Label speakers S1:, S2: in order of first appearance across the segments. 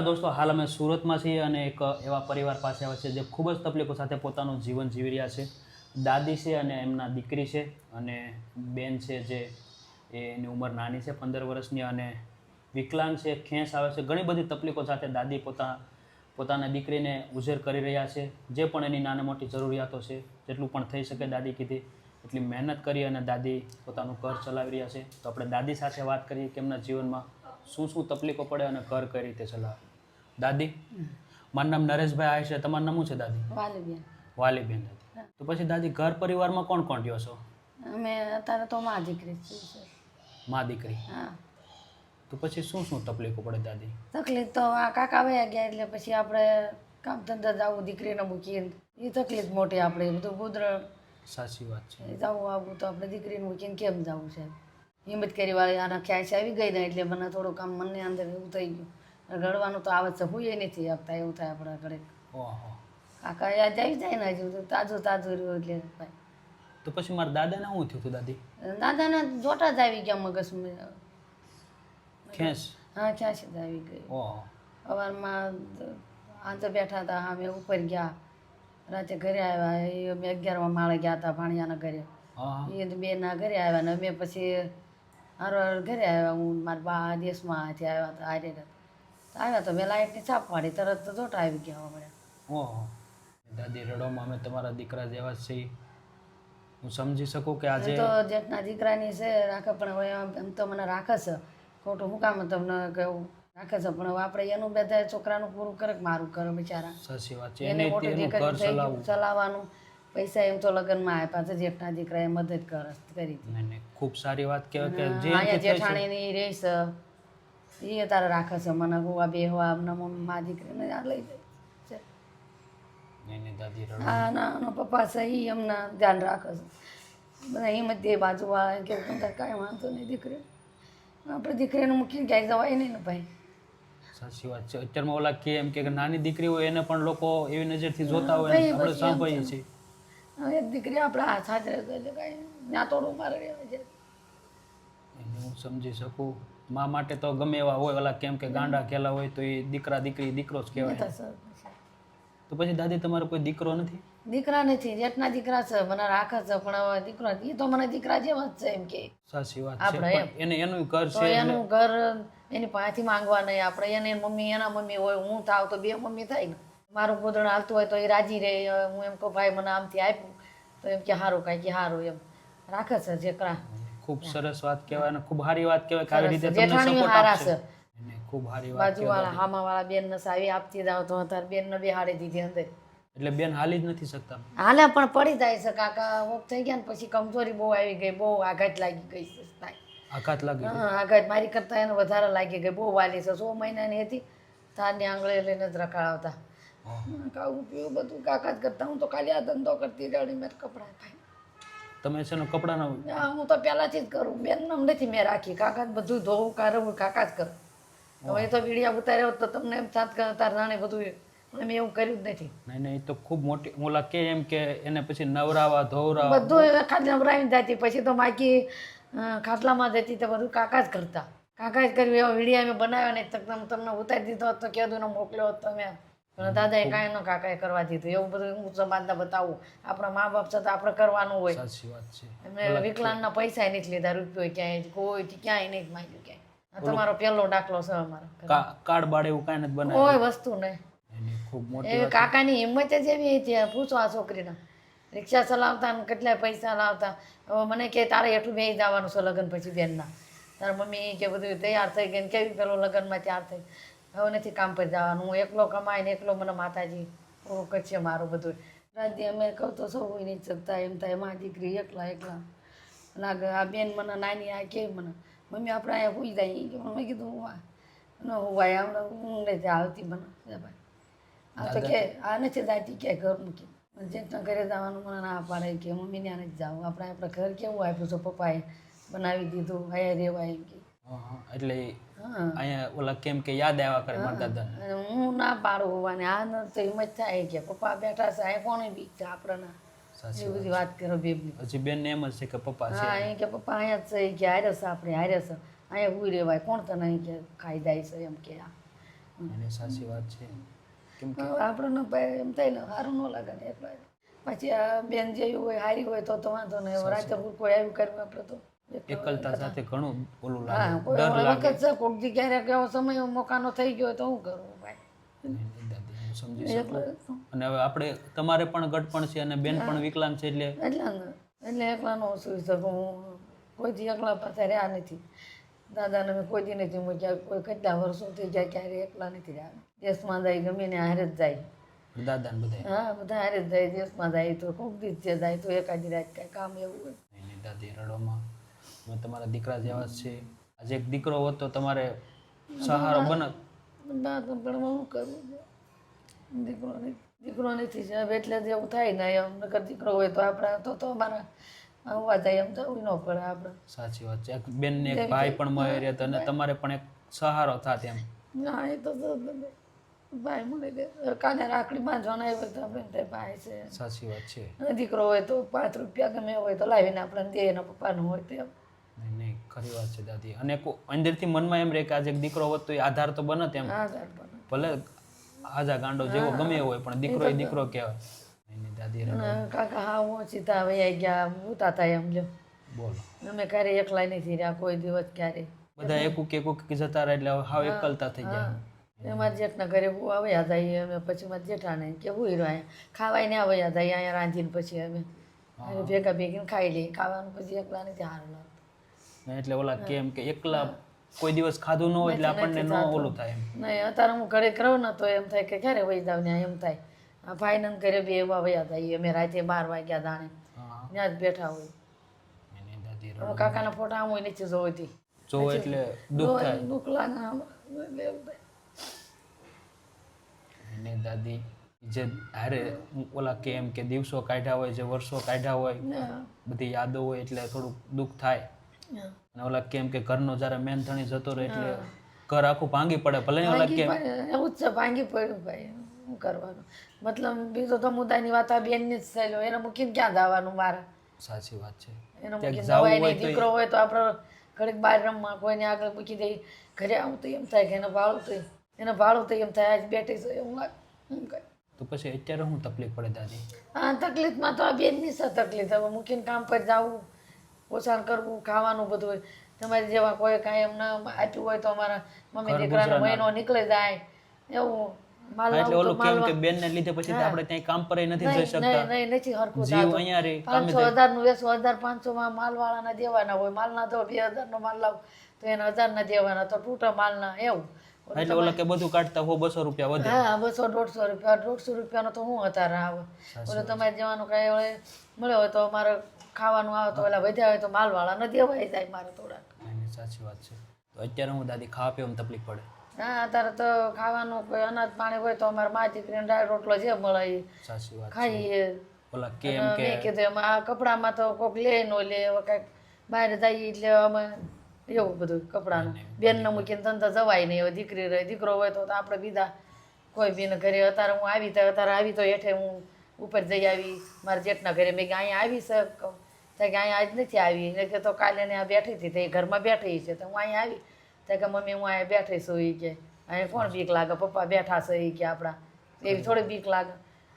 S1: દોસ્તો, હાલ અમે સુરતમાં છીએ અને એક એવા પરિવાર પાસે આવે છે જે ખૂબ જ તકલીફો સાથે પોતાનું જીવન જીવી રહ્યા છે. દાદી છે અને એમના દીકરી છે અને બેન છે જે એની ઉંમર નાની છે, 15 વર્ષની, અને વિકલાંગ છે, ખેંચ આવે છે. ઘણી બધી તકલીફો સાથે દાદી પોતાના દીકરીને ઉછેર કરી રહ્યા છે. જે પણ એની નાની મોટી જરૂરિયાતો છે, જેટલું પણ થઈ શકે દાદી કીધી એટલી મહેનત કરી અને દાદી પોતાનું ઘર ચલાવી રહ્યા છે. તો આપણે દાદી સાથે વાત કરીએ કે એમના જીવનમાં શું શું તકલીફો પડે અને ઘર કઈ રીતે ચલાવે. દાદી, મારું નામ નરેશભાઈ આવે છે. તમારું નામ શું છે દાદી?
S2: વાલીબેન.
S1: વાલીબેન. દાદી, તો પછી દાદી ઘર પરિવારમાં કોણ કોણ રહ્યો છો?
S2: અમે અત્યારે તો માં દીકરી જ છીએ.
S1: માં દીકરી?
S2: હા.
S1: તો પછી શું શું તકલીફો પડે દાદી?
S2: તકલીફ તો આ કાકા વયા ગયા એટલે પછી આપણે કામ ધંધા જવું, દીકરીને મૂકીને એ તકલીફ મોટી. આપણે એ બધું ગુદરણ. સાચી વાત છે. જવું આવું તો આપણે દીકરીને મૂકીને કેમ જવું છે. હિંમત કરી વાળી આના ખ્યાલ આવી ગઈ ને એટલે મને થોડું કામ મનની અંદર એવું થઈ ગયું. ગળવાનું તો આવત છે, હુંય નથી આપતા, એવું થાય આપણે ઘરે.
S1: ઓહો.
S2: કાકા યાદ આવી જાય ને હજુ તાજું તાજું રહ્યું એટલે ભાઈ.
S1: તો પછી મારા દાદાને શું થયું હતું દાદી?
S2: દાદાના જોટા જ આવી ગયા મગજમાં.
S1: ખેંચ?
S2: હા, ખેંચ જ આવી ગઈ.
S1: ઓહો.
S2: સવારમાં આંચે બેઠા હતા, અમે ઉપર ગયા, રાતે ઘરે આવ્યા. એ અમે 11મા માળે ગયા હતા ભાણિયાના ઘરે. એ બેના ઘરે આવ્યા ને અમે પછી હારો ઘરે આવ્યા. હું મારા બા દેશમાં આવ્યા હતા. આવ્યા તો મેં લાઇટની છાપ પાડી, તરત તો જોટા આવી ગયા અમારે.
S1: ઓહો. દાદી, રડોમાં અમે તમારા દીકરા જેવા જ છીએ. હું સમજી શકું કે આજે
S2: તો જેટના દીકરાની છે રાખે, પણ હવે એમ તો મને રાખે છે. ખોટું હું કામ તમને કહું, રાખે છે. પણ હવે આપણે એનું બધા છોકરાનું પૂરું કરે કે મારું કરે બિચારા.
S1: સાચી વાત છે.
S2: એને મોટું દીકરી થઈ ગયું ચલાવવાનું. પૈસા એમ તો લગ્નમાં આપ્યા છે, જેઠના દીકરાએ મદદ કરી.
S1: ખૂબ સારી વાત કહેવાય કે જે
S2: અહીંયા જેઠાણીની રેસ એ તારે રાખે છે. મને હું આ બે હવા મમ્મી મા દીકરીને આ લઈ જાય છે. હા, ના પપ્પા છે એ એમના ધ્યાન રાખે છે. બધા હિંમત દે બાજુવાળા કે તમને કાંઈ વાંધો નહીં દીકરી, આપણે દીકરીને મૂકીને ક્યાંય જવાય નહીં ને ભાઈ.
S1: સાચી વાત છે. અત્યારમાં ઓલા કે એમ કે નાની દીકરી હોય એને પણ લોકો એવી નજરથી જોતા હોય, આપણે સાંભળીએ છીએ.
S2: એક દીકરી આપણે હાથ હાજર એટલે કાંઈ ત્યાં થોડું મારે રહેવા જાય.
S1: એને હું સમજી શકું. મા માટે તો ગમે એવા હોય, ઓલા કેમ કે ગાંડા ખેલા હોય તો એ દીકરા દીકરી દીકરો જ કહેવાય. તો પછી દાદી, તમારો કોઈ દીકરો નથી?
S2: દીકરા નથી, જેટના દીકરા છે મને રાખે છે, પણ હવે દીકરો એ તો મને દીકરા જેવા જ છે એમ કે.
S1: સાચી વાત છે. એને એનું ઘર છે,
S2: એનું ઘર એની પાસેથી માંગવા નહીં આપણે. એને મમ્મી એના મમ્મી હોય, હું થાવ તો બે મમ્મી થાય ને. મારું ગોદણ હાલતું હોય તો એ રાજી રહે. હું એમ કહું ભાઈ મને આમથી આપ્યું તો એમ કે સારું, કાંઈ કે સારું, એમ રાખે છે જેકરા.
S1: ખૂબ સરસ વાત કહેવાય અને ખૂબ સારી વાત કહેવાય કે આવી રીતે તમને
S2: જેઠાણી
S1: સપોર્ટ
S2: હારા
S1: આપશે.
S2: છે.
S1: ખૂબ સારી વાત.
S2: બાજુવાળા હામાવાળા બેન ને સાવી આપતી જાવ તો અત્યારે બેન ને બેહાડી દીધી અંદર.
S1: એટલે બેન હાલી જ નથી શકતા?
S2: હાલે પણ પડી જાય છે. કાકા વોક થઈ ગયા ને પછી કમજોરી બહુ આવી ગઈ, બહુ આઘાત લાગી ગઈ છે.
S1: આઘાત લાગી?
S2: હા, આઘાત મારી કરતા એને વધારે લાગી ગઈ. બહુ વાલી છે. 6 મહિનાની હતી તારની આંગળે લઈને જ રખાડતા. ખાવું પીવું બધું કાકા જ કરતા. હું તો ખાલી આ ધંધો કરતી રેડીમેડ કપડાં થાય.
S1: તમે છે ને કપડાનો?
S2: હું તો પહેલાંથી જ કરું. બેન નામ નથી મેં રાખી. કાકા જ બધું ધોવું કાઢવું કાકા જ કરું. હવે તો વિડીયા ઉતાર્યો તો તમને એમ થાત કે તાર નાણે બધું, મેં એવું કર્યું જ નથી.
S1: નહીં નહીં, તો ખૂબ મોટી ઓલા કે એમ કે એને પછી નવરાવા ધોવરાવા
S2: બધું ખાલી નવરાવીને જતી. પછી તો બાકી ખાટલામાં જતી તો બધું કાકા જ કરતા. કાકા જ કર્યું. એવો વિડીયો મેં બનાવ્યો ને તમને ઉતારી દીધો હોત તો કીધું ને મોકલ્યો હોત તમે. પણ દાદાએ કાંઈ ન કાકાએ કરવા દીધું. એવું બધું હું સમાજને બતાવું. આપણા મા બાપ છે તો આપણે કરવાનું હોય.
S1: સાચી વાત છે.
S2: એમને વિકલાંગના પૈસા નથી લીધા, રૂપિયો ક્યાંય કોઈ ક્યાંય નહીં માંગ્યું ક્યાંય. આ તમારો પહેલો દાખલો છે અમારો.
S1: કાર્ડ બાડ એવું કાંઈ નથી બનાવ્યું?
S2: કોઈ વસ્તુ નહીં.
S1: ખૂબ મોટી
S2: એ કાકાની હિંમત જ એવી હતી. પૂછો આ છોકરીને. રિક્ષા ચલાવતા ને કેટલાય પૈસા લાવતા. હવે મને કે તારે એટલું બે જવાનું છે લગ્ન પછી બેનના. તારા મમ્મી કે બધું તૈયાર થઈ ગઈ ને કેવી પેલો લગ્નમાં તૈયાર થઈ. હવે નથી કામ પર જવાનું. હું એકલો કમાઈને એકલો મને માતાજી પૂરું કરશે મારું બધું. રાજ્ય અમે કહું તો સૌ હોય નહીં શકતા. એમ થાય મા દીકરી એકલા લાગે. આ બેન મને નાની આ કે મને મમ્મી આપણે અહીંયા હોઈ જાય. મેં કીધું ન હોવાય હમણાં હું નથી આવતી મને ભાઈ. આ તો કે આ નથી જાતી ક્યાંય ઘર મૂકી. જેટલા ઘરે જવાનું મને ના પાડે કે મમ્મી ત્યાં નથી જવું. આપણે ઘર કેવું આપ્યું છે પપ્પાએ બનાવી દીધું. અહીંયા રહેવાય એમ કે.
S1: એટલે અહીંયા ઓલા કેમ કે યાદ આવ્યા કરે મારા દાદાને.
S2: હું ના પાડું હોવાને આ ન તો હિંમત થાય કે પપ્પા બેઠા છે અહીંયા કોને બીક છે આપણને. એ બધી વાત કરો બેબની.
S1: પછી બેન ને એમ જ છે કે પપ્પા છે.
S2: હા, અહીં કે પપ્પા અહીંયા જ છે કે હારે છે આપણે હારે છે અહીંયા હુઈ રહેવાય. કોણ તને અહીં કે ખાઈ જાય છે એમ કે.
S1: એને સાચી વાત છે. કેમ કે
S2: આપણને ભાઈ એમ થાય ને સારું ન લાગે ને એટલા પછી આ બેન જેવી હોય સારી હોય તો વાંધો નહીં. રાતે કોઈ આવ્યું કર્યું આપણે તો
S1: એકલતા સાથે ઘણું ઓલું
S2: હા
S1: લાગે,
S2: કોઈ
S1: ડર લાગે.
S2: વખત છે કોઈક દી ક્યારેક એવો સમય મોકાનો થઈ ગયો તો શું કરવું ભાઈ.
S1: નહીં, દાદી હું સમજી શકું. અને હવે આપણે તમારે પણ ગઢપણ છે અને બેન પણ વિકલાંગ છે એટલે
S2: એટલે એકલાનો સુઈ શકું હું કોઈથી એકલા પાસે રહ્યા નથી. દાદાને મેં કોઈ દી નથી મૂક્યા. કોઈ કેટલા વર્ષો થઈ જાય ક્યારે એકલા નથી રહ્યા. દેશમાં જાય ગમે ને હારે જ જાય.
S1: દાદા ને બધા.
S2: હા બધા હારે જ જાય. દેશમાં જાય તો કોક દી જ જાય તો એકાદી રાત કાંઈ કામ એવું હોય.
S1: નહીં દાદી રડોમાં, તમે તમારા દીકરા જેવા જ છે. આજે એક દીકરો હોત તો તમારે સહારો બનત.
S2: ના તો પણ હું કરવું છે દીકરો નથી સાહેબ એટલે જ એવું થાય ને એમ નકર દીકરો હોય તો આપણે તો અમારા આવવા જાય એમ જવું ન પડે આપણે.
S1: સાચી વાત છે. એક બેન ને એક ભાઈ પણ મળી રહે અને તમારે પણ એક સહારો થાત એમ.
S2: ના એ તો ભાઈ મળી રહે. કાને રાખડી બાંધવાના આવ્યો તો આપણે તે ભાઈ છે.
S1: સાચી વાત છે.
S2: અને દીકરો હોય તો 5 રૂપિયા ગમે હોય તો લાવીને આપણે દે એના પપ્પાનું હોય તો એમ.
S1: નહીં નહીં ખરી વાત છે દાદી. અને અંદરથી મનમાં એમ રહે કે આજે એક દીકરો હોત તો એ આધાર તો બનત એમ.
S2: આધાર બને.
S1: ભલે આજા ગાંડો જેવો ગમે એવો હોય પણ દીકરો એ દીકરો કહેવાય. નહીં નહીં દાદી
S2: અને કાકા હા હું સીધા વૈયા ગયા ઉતા થાય એમ જો.
S1: બોલો.
S2: અમે ક્યારે એકલા નથી રહ્યા કોઈ દિવસ ક્યારે.
S1: બધા એકુક જતા રહે એટલે હાવ એકલતા થઈ જાય.
S2: એમાં જેઠના ઘરે હું આવ્યા જાય અમે પછી મારા જેઠાને કે હું હીરો અહીંયા ખાવાય ને આવ્યા જાય અહીંયા રાંધીને પછી અમે ભેગા ભેગીને ખાઈ લઈએ. ખાવાનું પછી એકલા નથી સારું લાગતું.
S1: એટલે ઓલા કેમ કે એકલા કોઈ દિવસ ખાધું ન હોય એટલે આપણને ન ઓલું થાય એમ.
S2: નહીં અત્યારે હું ઘરે રહું ને તો એમ થાય કે ક્યારે વહી જાવ ને એમ થાય. આ ભાઈને ઘરે બી એવા વયા જાય અમે રાતે 12 વાગ્યા દાણે ત્યાં જ બેઠા હોય.
S1: એની દાદી
S2: હવે કાકાના ફોટા આમ હોય નથી જોઈતી
S1: જો એટલે દુઃખ થાય.
S2: દુઃખ લાગે એટલે એવું થાય.
S1: એની દાદી જે હારે ઓલા કેમ કે દિવસો કાઢ્યા હોય, જે વર્ષો કાઢ્યા હોય, બધી યાદો હોય એટલે થોડુંક દુઃખ થાય. અને ઓલા કેમ કે ઘરનો જ્યારે મેન ધણી જતો રહે એટલે ઘર આખું ભાંગી પડે. ભલે ઓલા કેમ
S2: એવું જ છે ભાંગી પડ્યું ભાઈ શું કરવાનું. મતલબ બીજો તો મુદ્દાની વાત આ બેનની જ થયેલો એને મૂકીને ક્યાં જવાનું મારે.
S1: સાચી વાત છે.
S2: એને મૂકીને જવાય નહીં. દીકરો હોય તો આપણે ઘડીક બહાર રમવા કોઈને આગળ મૂકી દઈ. ઘરે આવું તો એમ થાય કે એને ભાડું તો એમ થાય આજ બેઠી છે એવું લાગે. શું કહે
S1: તો પછી અત્યારે શું તકલીફ પડે દાદી?
S2: હા તકલીફમાં તો આ બેનની છે તકલીફ. હવે મૂકીને કામ પર જવું, પોષણ કરવું, ખાવાનું બધું હોય. તમારી જેવા કોઈ કાંઈ એમ ના આપ્યું હોય તો અમારા મમ્મી દીકરાનો મહિનો નીકળી જાય એવું.
S1: એટલે ઓલું કેમ કે બેન ને લીધે પછી આપણે ત્યાં કામ પર નથી જઈ શકતા.
S2: નહીં નથી હરખું
S1: જીવ
S2: થતું.
S1: અહીંયા રે
S2: 500,000 નું વેચો 1,500 માં માલવાળાના દેવાના હોય. માલના તો 2,000 નો માલ લાવ તો એને 1,000 ના દેવાના તો તૂટા માલના એવું.
S1: એટલે ઓલા કે બધું કાઢતા 200 રૂપિયા વધે.
S2: હા 200-150 રૂપિયા. 150 રૂપિયાનો તો હું અત્યારે આવે. ઓલે તમારે જવાનું કાંઈ મળ્યો હોય તો અમારે ખાવાનું આવે તો ઓલા વધ્યા હોય તો માલવાળાને દેવાય જાય મારે થોડાક.
S1: સાચી વાત છે. તો અત્યારે હું દાદી ખાવા પીવામાં તકલીફ પડે.
S2: હા અત્યારે તો ખાવાનું કોઈ અનાજ પાણી હોય તો અમારે મા દીકરીને દાળ રોટલો જે મળે એ
S1: સાચી વાત
S2: ખાઈએ.
S1: ઓલા કેમ કે
S2: મેં કીધું એમાં આ કપડામાં તો કોઈક લે ન લે હવે કાંઈક બહાર જઈએ એટલે અમે એવું બધું કપડાનું બેનને મૂકીને ધંધા જવાય નહીં. હવે દીકરી રહે દીકરો હોય તો આપણે બીજા કોઈ બીને ઘરે અત્યારે હું આવી તો હેઠે હું ઉપર જઈ આવી મારા જેઠના ઘરે. મેં કે અહીંયા આવી છે કે અહીંયા આજ નથી આવી ને કે તો કાલે ને આ બેઠી હતી તો એ ઘરમાં બેઠી છે તો હું અહીંયા આવી ત્યાં કે મમ્મી હું અહીંયા બેઠી છું એ કે અહીંયા કોણ બીક લાગે પપ્પા બેઠા છે એ કે આપણા એવી થોડી બીક લાગે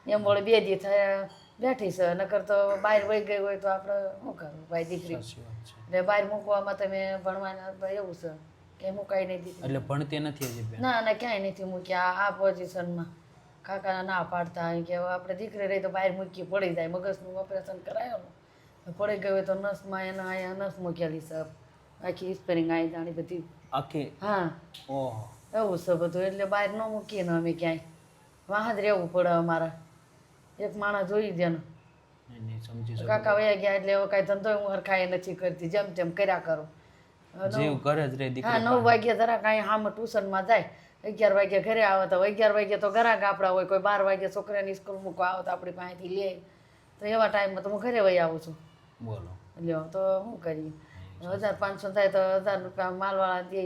S2: એમ વળે 2 દી થયા બેઠી છે નકર તો બહાર વહી ગઈ હોય તો આપણે શું કરવું ભાઈ દીકરી. એટલે બહાર મૂકવામાં તમે ભણવાના એવું છે કે મુકાઈ નહીં દીકરી.
S1: એટલે ભણતી નથી હજી?
S2: ના ના ક્યાંય નથી મૂક્યા આ પોઝિશનમાં. કાકાના ના પાડતા કે આપણે દીકરી રહી તો બહાર મૂકી પડી જાય. મગજનું ઓપરેશન કરાયેલું પડી ગયું હોય તો નસમાં એના અહીંયા નસ મૂકેલી છે આખી સ્પેરિંગ આવી જાણી બધી
S1: આખી.
S2: હા
S1: ઓહો
S2: એવું છે બધું. એટલે બહાર ન મૂકીએ ને અમે ક્યાંય વાહ જ રહેવું પડે અમારે. એક માણસ જોઈ દે ને. કાકા વયા ગયા એટલે હવે કાંઈ ધંધો હું હરખાય નથી કરતી જેમ તેમ કર્યા કરું.
S1: જીવ ઘરે જ રહે દીકરી.
S2: હા 9 વાગ્યે જરા કાંઈ સામે ટ્યુશનમાં જાય 11 વાગ્યે ઘરે આવે તો 11 વાગ્યે તો ઘરાક આપણા હોય. કોઈ 12 વાગ્યે છોકરાની સ્કૂલ મૂકવા આવે તો આપણી પાસેથી લે તો એવા ટાઈમમાં તો હું ઘરે વહી આવું છું.
S1: બોલો
S2: લ્યો તો શું કરીએ. 1,500 થાય તો 1,000 રૂપિયા માલવાળા દે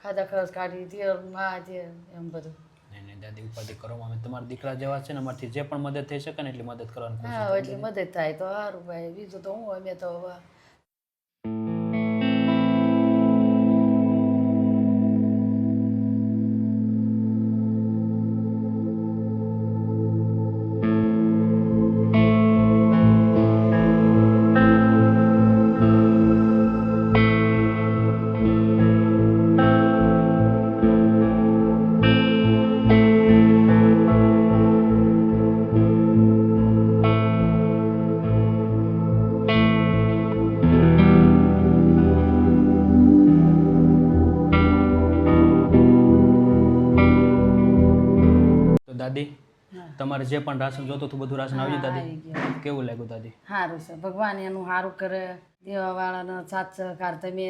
S2: ખાધા ખર્ચ કાઢી તેલમાં છે એમ બધું.
S1: નહીં દાદી ઉપાધિ કરવામાં અમે તમારા દીકરા જેવા છે ને અમારથી જે પણ મદદ થઈ શકે ને એટલી મદદ કરવાની.
S2: હા એટલી મદદ થાય તો સારું ભાઈ. બીજું તો હું અમે તો
S1: તમારે જે પણ રાશન જોતું હતું બધું રાશન આવી ગયું દાદી?
S2: આવી ગયું.
S1: કેવું લાગ્યું દાદી?
S2: સારું છે, ભગવાન એનું સારું કરે. દેવાવાળાનો સાથ સહકાર તમે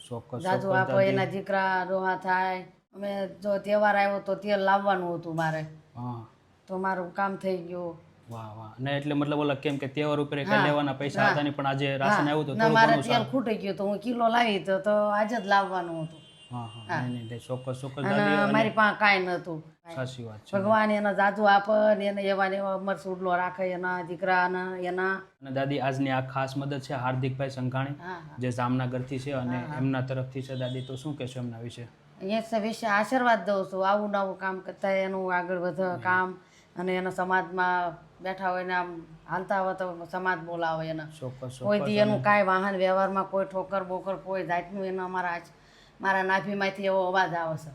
S1: ચોક્કસ
S2: જાજુ આપો, એના દીકરા ડોહા થાય. અમે જો તહેવાર આવ્યો તો તેલ લાવવાનું હતું મારે,
S1: હા,
S2: તો મારું કામ થઈ ગયું.
S1: વાહ વાહ. ને એટલે મતલબ ઓલા કેમ કે તહેવાર ઉપર કઈ લેવાના પૈસા હતા નહીં, પણ આજે રાશન આવ્યું તો
S2: ના,
S1: થોડું
S2: મારે
S1: ઘણું
S2: તેલ
S1: સારું.
S2: ખૂટી ગયું તો હું કિલો લાવી તો આજે જ લાવવાનું હતું.
S1: હા હા, નહીં નહીં, ચોક્કસ ચોક્કસ
S2: અને
S1: દાદી.
S2: મારી પાસે કાંઈ નહોતું.
S1: સાચી વાત છે.
S2: ભગવાન એનો જાજુ આપે ને એને એવા ને એવા અમર સુડલો રાખે એના દીકરાના એના.
S1: અને દાદી આજની આ ખાસ મદદ છે હાર્દિકભાઈ સંઘાણી,
S2: હા
S1: જે જામનગરથી છે અને એમના તરફથી છે. દાદી તો શું કહેશો એમના વિશે?
S2: અહીંયા વિશે આશીર્વાદ દઉં છું. આવું નવું કામ કરતા એનું આગળ વધે કામ, અને એના સમાજમાં બેઠા હોય ને આમ હાલતા હોય તો સમાજ બોલાવે એના.
S1: ચોક્કસ
S2: કોઈ
S1: ચોક્કસ.
S2: દી એનું કાંઈ વાહન વ્યવહારમાં કોઈ ઠોકર બોકર કોઈ જાતનું એના મારા નાભીમાંથી એવો અવાજ આવે છે.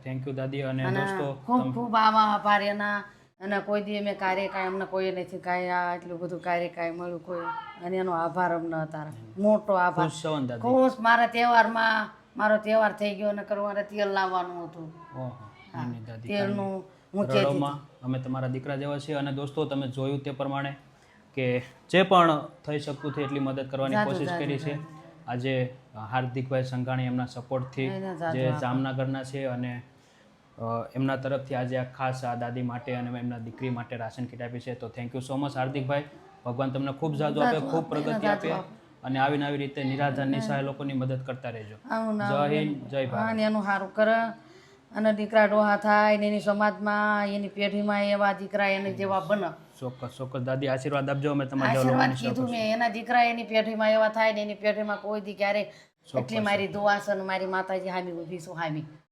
S1: થેન્ક યુ દાદી. અને
S2: અને
S1: દોસ્તો
S2: ખૂબ ખૂબ આભાર એના. અને કોઈ દી અમે કાર્ય કાંઈ અમને કોઈ નથી કાંઈ આ એટલું બધું કાર્ય કાંઈ મળ્યું કોઈ, અને એનો આભાર અમને અત્યારે મોટો આભાર.
S1: ખુશ છો ને દાદી?
S2: ખુશ. મારા તહેવારમાં મારો તહેવાર થઈ ગયો અને મારે તેલ લાવવાનું હતું.
S1: ઓહો, નહીં નહીં દાદી,
S2: તેલનું હું કહેતી
S1: રડોમાં અમે તમારા દીકરા જેવા છીએ. અને દોસ્તો તમે જોયું તે પ્રમાણે કે જે પણ થઈ શકતું હતું એટલી મદદ કરવાની કોશિશ કરી છે. આજે હાર્દિકભાઈ સંઘાણી એમના સપોર્ટથી જે જામનગરના છે, અને એમના તરફથી આજે આ ખાસ આ દાદી માટે અને એમના દીકરી માટે રાશન કીટ આપી છે. તો થેન્ક યુ સો મચ હાર્દિકભાઈ. ભગવાન તમને ખૂબ જાજુ આપે, ખૂબ પ્રગતિ આપે, અને આવીને આવી રીતે નિરાધાર નિસહાય લોકોની મદદ કરતા રહેજો. જય હિન્દ, જય ભારત.
S2: અને એનું સારું કરે અને દીકરા ડોહા થાય ને એની સમાજમાં એની પેઢીમાં એવા દીકરા એને જેવા બને.
S1: ચોક્કસ ચોક્કસ દાદી, આશીર્વાદ આપજો. અમે તમારા
S2: આશીર્વાદ કીધું મેં, એના દીકરા એની પેઢીમાં એવા થાય ને એની પેઢીમાં કોઈ દી ક્યારે. એટલી મારી દુઆ છે ને મારી માતાજી હામી ઊભી છું હામી.